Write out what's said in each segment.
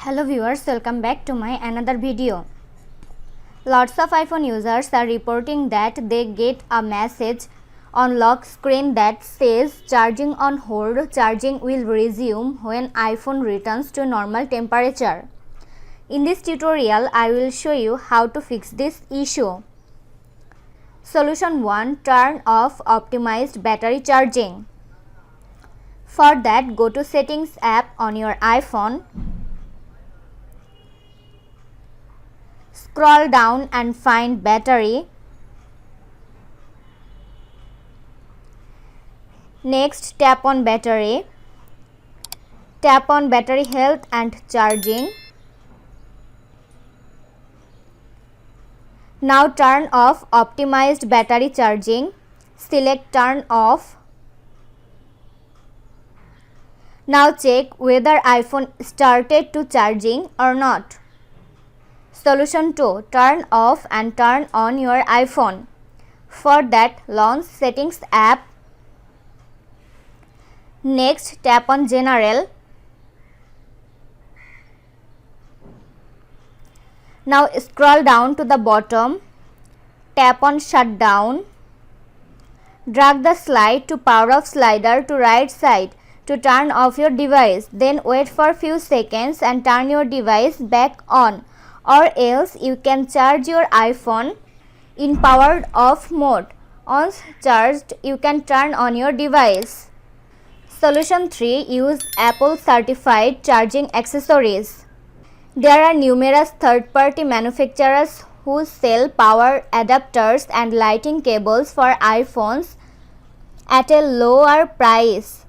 Hello viewers, welcome back to my another video. Lots of iPhone users are reporting that they get a message on lock screen that says charging on hold, charging will resume when iPhone returns to normal temperature. In this tutorial, I will show you how to fix this issue. Solution 1. Turn off optimized battery charging. For that, go to Settings app on your iPhone. Scroll down and find Battery. Next, tap on Battery. Tap on Battery Health and Charging. Now turn off optimized battery charging. Select Turn Off. Now check whether iPhone started to charging or not. Solution 2. Turn off and turn on your iPhone. For that, launch Settings app. Next, tap on General. Now scroll down to the bottom. Tap on Shutdown. Drag the slide to power off slider to right side to turn off your device. Then wait for few seconds and turn your device back on. Or else you can charge your iPhone in powered off mode. Once charged, you can turn on your device. Solution 3. Use Apple certified charging accessories. There are numerous third-party manufacturers who sell power adapters and lighting cables for iPhones at a lower price.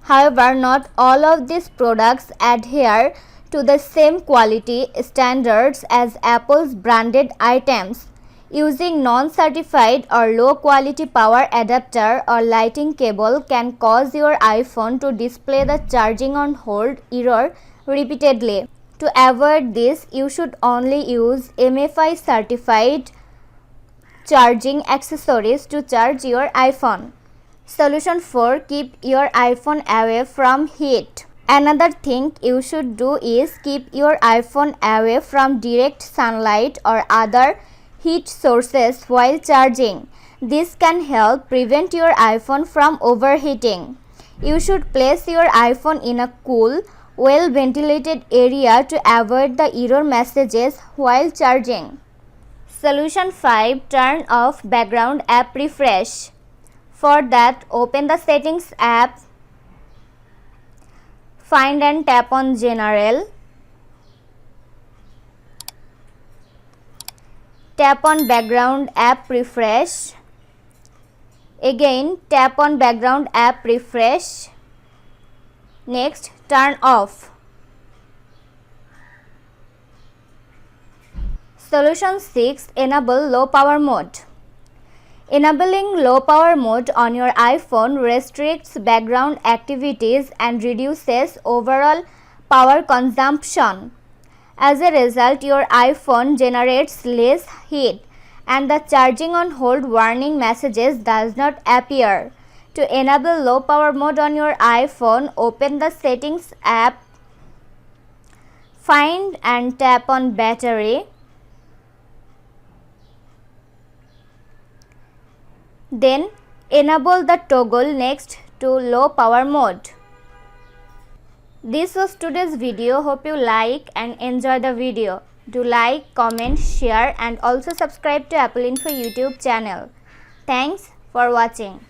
However, not all of these products adhere to the same quality standards as Apple's branded items. Using non-certified or low-quality power adapter or lighting cable can cause your iPhone to display the charging on hold error repeatedly. To avoid this, you should only use MFI certified charging accessories to charge your iPhone. Solution 4. Keep your iPhone away from heat. Another thing you should do is keep your iPhone away from direct sunlight or other heat sources while charging. This can help prevent your iPhone from overheating. You should place your iPhone in a cool, well-ventilated area to avoid the error messages while charging. Solution 5. Turn off background app refresh. For that, open the Settings app. Find and tap on General. Tap on Background App Refresh. Again, tap on Background App Refresh. Next, turn off. Solution 6. Enable low power mode. Enabling low power mode on your iPhone restricts background activities and reduces overall power consumption. As a result, your iPhone generates less heat and the charging on hold warning messages does not appear. To enable low power mode on your iPhone, open the Settings app. Find and tap on Battery. Then enable the toggle next to low power mode. This was today's video. Hope you like and enjoy the video. Do like, comment, share and also subscribe to Apple Info YouTube channel. Thanks for watching.